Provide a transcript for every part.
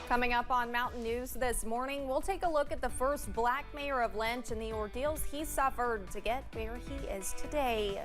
Coming up on Mountain News this morning, we'll take a look at the first black mayor of Lynch and the ordeals he suffered to get where he is today.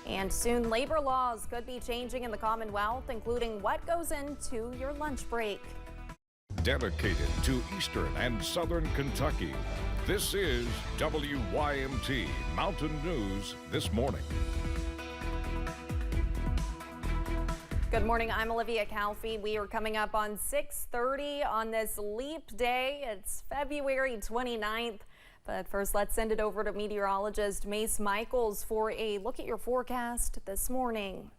And soon, labor laws could be changing in the Commonwealth, including what goes into your lunch break. Dedicated to Eastern and Southern Kentucky, this is WYMT Mountain News This Morning. Good morning, I'm Olivia Calfee. We are coming up on 6:30 on this leap day. It's February 29th. But first, let's send it over to meteorologist Mace Michaels for a look at your forecast this morning.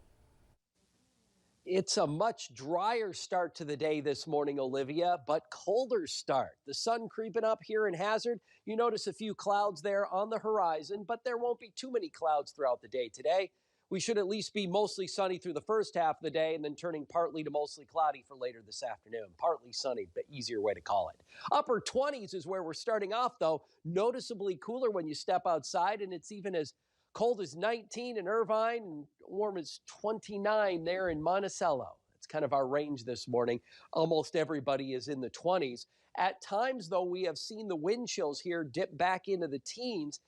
It's a much drier start to the day this morning, Olivia, but colder start. The sun creeping up here in Hazard. You notice a few clouds there on the horizon, but there won't be too many clouds throughout the day today. We should at least be mostly sunny through the first half of the day and then turning partly to mostly cloudy for later this afternoon. Partly sunny, but easier way to call it. Upper 20s is where we're starting off, though. Noticeably cooler when you step outside, and it's even as cold as 19 in Irvine and warm as 29 there in Monticello. It's kind of our range this morning. Almost everybody is in the 20s. At times, though, we have seen the wind chills here dip back into the teens.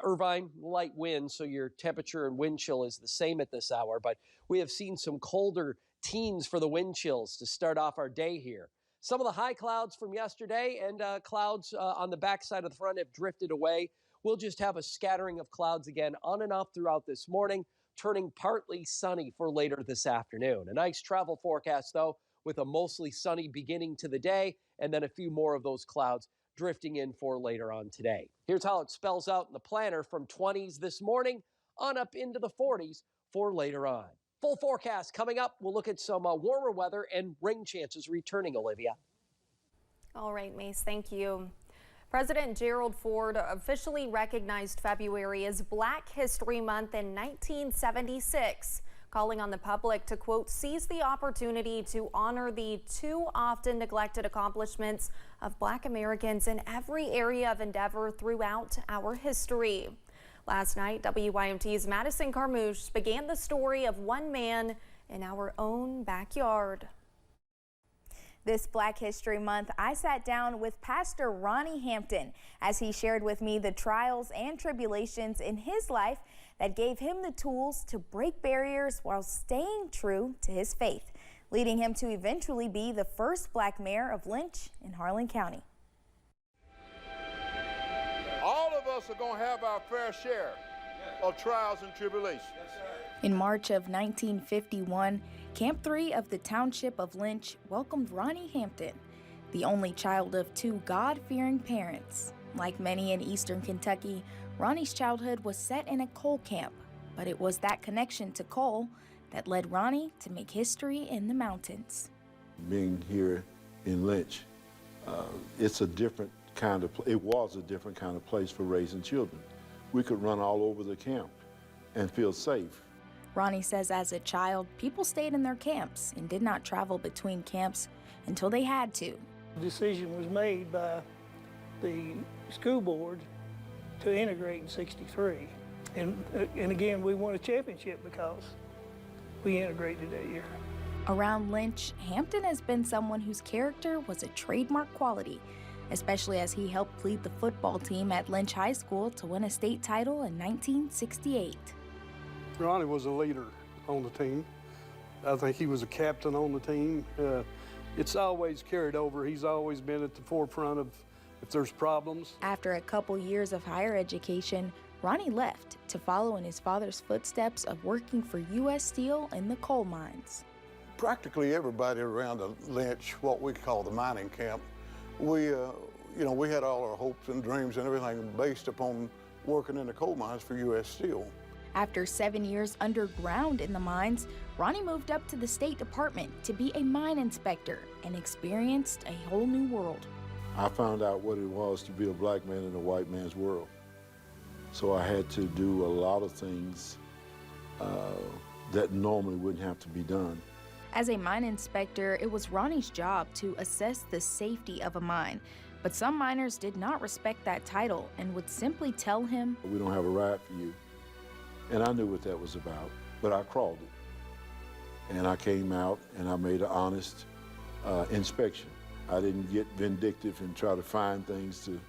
Irvine, light wind, so your temperature and wind chill is the same at this hour, but we have seen some colder teens for the wind chills to start off our day here. Some of the high clouds from yesterday and clouds on the backside of the front have drifted away. We'll just have a scattering of clouds again on and off throughout this morning, turning partly sunny for later this afternoon. A nice travel forecast, though, with a mostly sunny beginning to the day and then a few more of those clouds drifting in for later on today. Here's how it spells out in the planner from 20s this morning on up into the 40s for later on. Full forecast coming up. We'll look at some warmer weather and rain chances returning, Olivia. All right, Mace, thank you. President Gerald Ford officially recognized February as Black History Month in 1976, calling on the public to, quote, seize the opportunity to honor the too often neglected accomplishments of Black Americans in every area of endeavor throughout our history. Last night, WYMT's Madison Carmouche began the story of one man in our own backyard. This Black History Month, I sat down with Pastor Ronnie Hampton as he shared with me the trials and tribulations in his life that gave him the tools to break barriers while staying true to his faith, leading him to eventually be the first Black mayor of Lynch in Harlan County. All of us are going to have our fair share of trials and tribulations. In March of 1951, Camp 3 of the Township of Lynch welcomed Ronnie Hampton, the only child of two God-fearing parents. Like many in eastern Kentucky, Ronnie's childhood was set in a coal camp, but it was that connection to coal that led Ronnie to make history in the mountains. Being here in Lynch, it's a different kind of, it was a different kind of place for raising children. We could run all over the camp and feel safe. Ronnie says as a child, people stayed in their camps and did not travel between camps until they had to. The decision was made by the school board to integrate in '63. And again, we won a championship because we integrated that year. Around Lynch, Hampton has been someone whose character was a trademark quality, especially as he helped lead the football team at Lynch High School to win a state title in 1968. Ronnie was a leader on the team. I think he was a captain on the team. It's always carried over. He's always been at the forefront of if there's problems. After a couple years of higher education, Ronnie left to follow in his father's footsteps of working for U.S. Steel in the coal mines. Practically everybody around the Lynch, what we call the mining camp, we had all our hopes and dreams and everything based upon working in the coal mines for U.S. Steel. After 7 years underground in the mines, Ronnie moved up to the State Department to be a mine inspector and experienced a whole new world. I found out what it was to be a black man in a white man's world. So I had to do a lot of things that normally wouldn't have to be done. As a mine inspector, it was Ronnie's job to assess the safety of a mine, but some miners did not respect that title and would simply tell him, "We don't have a ride for you." And I knew what that was about, but I crawled it. And I came out and I made an honest inspection. I didn't get vindictive and try to find things to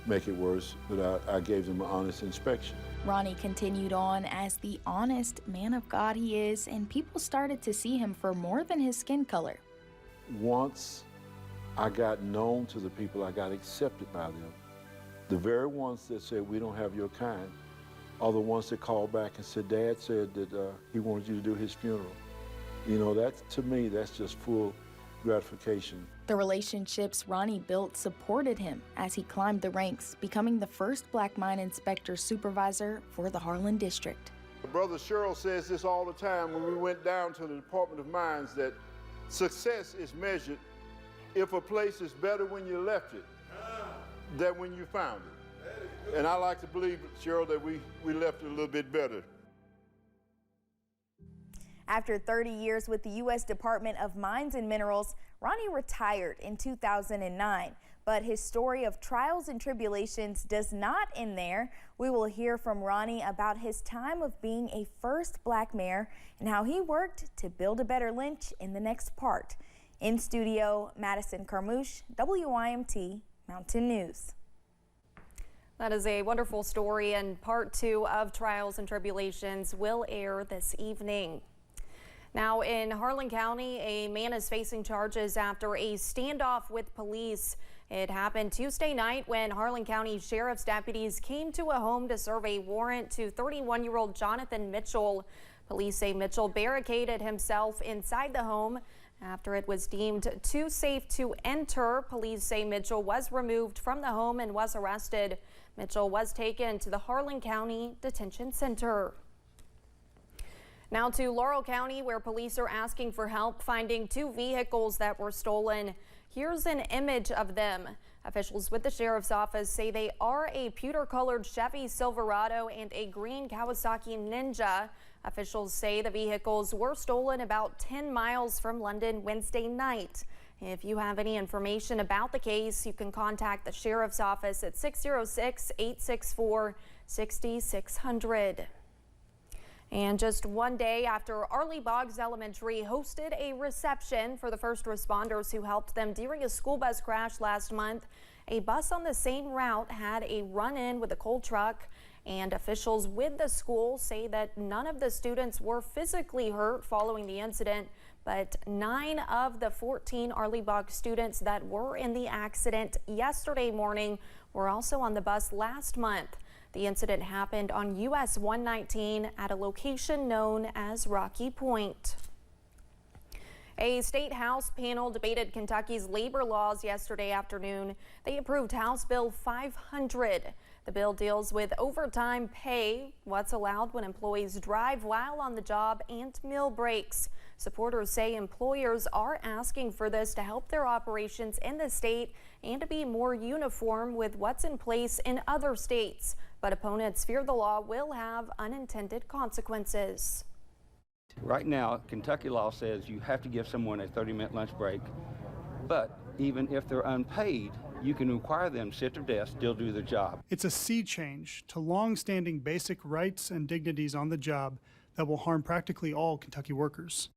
make it worse, but I gave them an honest inspection. Ronnie continued on as the honest man of God he is, and people started to see him for more than his skin color. Once I got known to the people, I got accepted by them. The very ones that said, we don't have your kind, are the ones that called back and said, Dad said that he wanted you to do his funeral. You know, that, to me, that's just full gratification. The relationships Ronnie built supported him as he climbed the ranks, becoming the first black mine inspector supervisor for the Harlan District. Brother Sherrill says this all the time when we went down to the Department of Mines, that success is measured if a place is better when you left it than when you found it. And I like to believe, Sherrill, that we left it a little bit better. After 30 years with the U.S. Department of Mines and Minerals, Ronnie retired in 2009. But his story of trials and tribulations does not end there. We will hear from Ronnie about his time of being a first black mayor and how he worked to build a better Lynch in the next part. In studio, Madison Carmouche, WYMT Mountain News. That is a wonderful story, and part 2 of Trials and Tribulations will air this evening. Now in Harlan County, a man is facing charges after a standoff with police. It happened Tuesday night when Harlan County Sheriff's deputies came to a home to serve a warrant to 31-year-old Jonathan Mitchell. Police say Mitchell barricaded himself inside the home after it was deemed too safe to enter. Police say Mitchell was removed from the home and was arrested. Mitchell was taken to the Harlan County Detention Center. Now to Laurel County, where police are asking for help finding 2 vehicles that were stolen. Here's an image of them. Officials with the sheriff's office say they are a pewter-colored Chevy Silverado and a green Kawasaki Ninja. Officials say the vehicles were stolen about 10 miles from London Wednesday night. If you have any information about the case, you can contact the sheriff's office at 606-864-6600. And just one day after Arleigh Boggs Elementary hosted a reception for the first responders who helped them during a school bus crash last month, a bus on the same route had a run-in with a coal truck, and officials with the school say that none of the students were physically hurt following the incident, but 9 of the 14 Arleigh Boggs students that were in the accident yesterday morning were also on the bus last month. The incident happened on US 119 at a location known as Rocky Point. A state House panel debated Kentucky's labor laws yesterday afternoon. They approved House Bill 500. The bill deals with overtime pay, what's allowed when employees drive while on the job, and meal breaks. Supporters say employers are asking for this to help their operations in the state and to be more uniform with what's in place in other states. But opponents fear the law will have unintended consequences. Right now, Kentucky law says you have to give someone a 30-minute lunch break, but even if they're unpaid, you can require them to sit at their desk, still do their job. It's a sea change to long-standing basic rights and dignities on the job that will harm practically all Kentucky workers.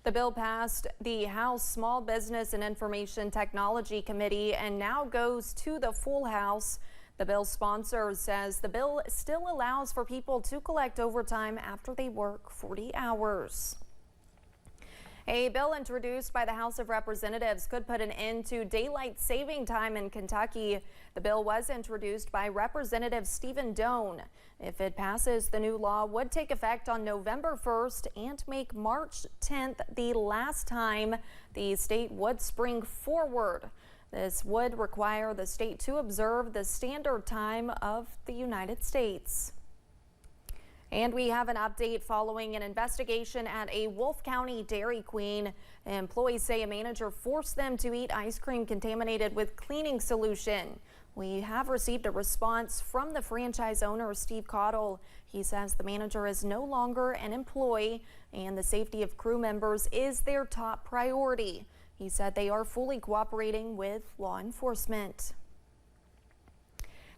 The bill passed the House Small Business and Information Technology Committee and now goes to the full House. The bill's sponsor says the bill still allows for people to collect overtime after they work 40 hours. A bill introduced by the House of Representatives could put an end to daylight saving time in Kentucky. The bill was introduced by Representative Stephen Doan. If it passes, the new law would take effect on November 1st and make March 10th the last time the state would spring forward. This would require the state to observe the standard time of the United States. And we have an update following an investigation at a Wolfe County Dairy Queen. Employees say a manager forced them to eat ice cream contaminated with cleaning solution. We have received a response from the franchise owner, Steve Cottle. He says the manager is no longer an employee and the safety of crew members is their top priority. He said they are fully cooperating with law enforcement.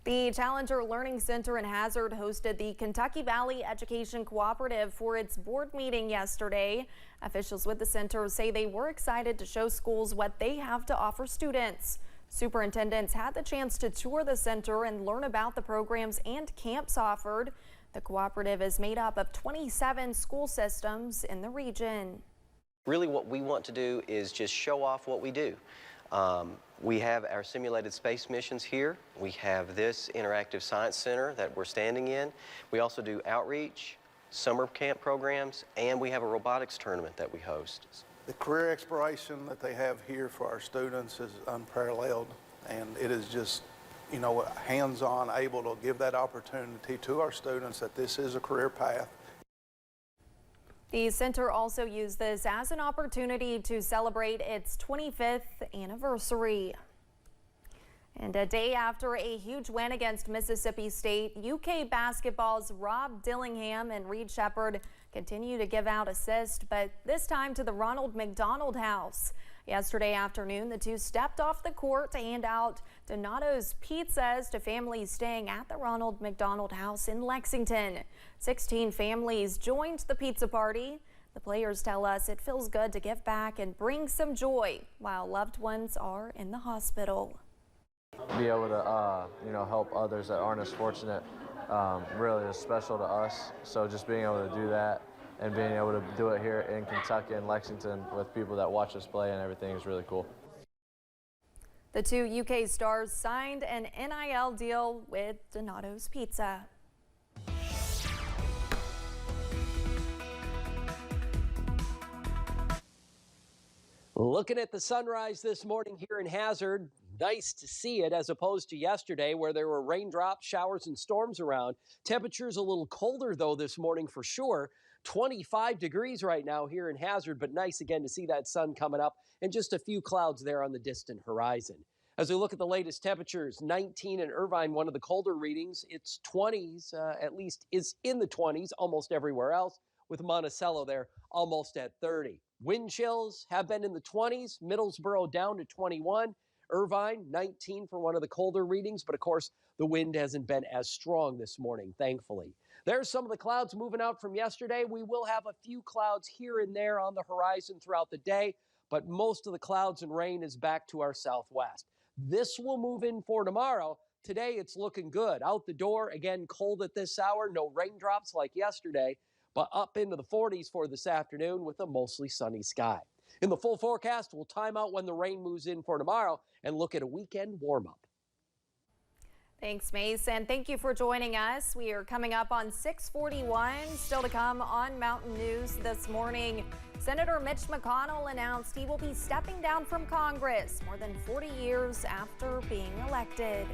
The Challenger Learning Center in Hazard hosted the Kentucky Valley Education Cooperative for its board meeting yesterday. Officials with the center say they were excited to show schools what they have to offer students. Superintendents had the chance to tour the center and learn about the programs and camps offered. The cooperative is made up of 27 school systems in the region. Really what we want to do is just show off what we do. We have our simulated space missions here. We have this interactive science center that we're standing in. We also do outreach, summer camp programs, and we have a robotics tournament that we host. The career exploration that they have here for our students is unparalleled, and it is just, you know, hands-on, able to give that opportunity to our students that this is a career path. The center also used this as an opportunity to celebrate its 25th anniversary. And a day after a huge win against Mississippi State, UK basketball's Rob Dillingham and Reed Shepherd continue to give out assists, but this time to the Ronald McDonald House. Yesterday afternoon, the two stepped off the court to hand out Donato's pizzas to families staying at the Ronald McDonald House in Lexington. 16 families joined the pizza party. The players tell us it feels good to give back and bring some joy while loved ones are in the hospital. Be able to, help others that aren't as fortunate really is special to us. So just being able to do that and being able to do it here in Kentucky and Lexington with people that watch us play and everything is really cool. The two UK stars signed an NIL deal with Donato's Pizza. Looking at the sunrise this morning here in Hazard, nice to see it as opposed to yesterday where there were raindrops, showers, and storms around. Temperatures a little colder though this morning for sure. 25 degrees right now here in Hazard, but nice again to see that sun coming up and just a few clouds there on the distant horizon. As we look at the latest temperatures, 19 in Irvine, one of the colder readings. It's 20s, at least is in the 20s almost everywhere else, with Monticello there almost at 30. Wind chills have been in the 20s, Middlesboro down to 21. Irvine, 19 for one of the colder readings, but of course the wind hasn't been as strong this morning, thankfully. There's some of the clouds moving out from yesterday. We will have a few clouds here and there on the horizon throughout the day, but most of the clouds and rain is back to our southwest. This will move in for tomorrow. Today it's looking good. Out the door, again, cold at this hour, no raindrops like yesterday, but up into the 40s for this afternoon with a mostly sunny sky. In the full forecast, we'll time out when the rain moves in for tomorrow and look at a weekend warm-up. Thanks, Mace, and thank you for joining us. We are coming up on 6:41. Still to come on Mountain News this morning. Senator Mitch McConnell announced he will be stepping down from Congress more than 40 years after being elected.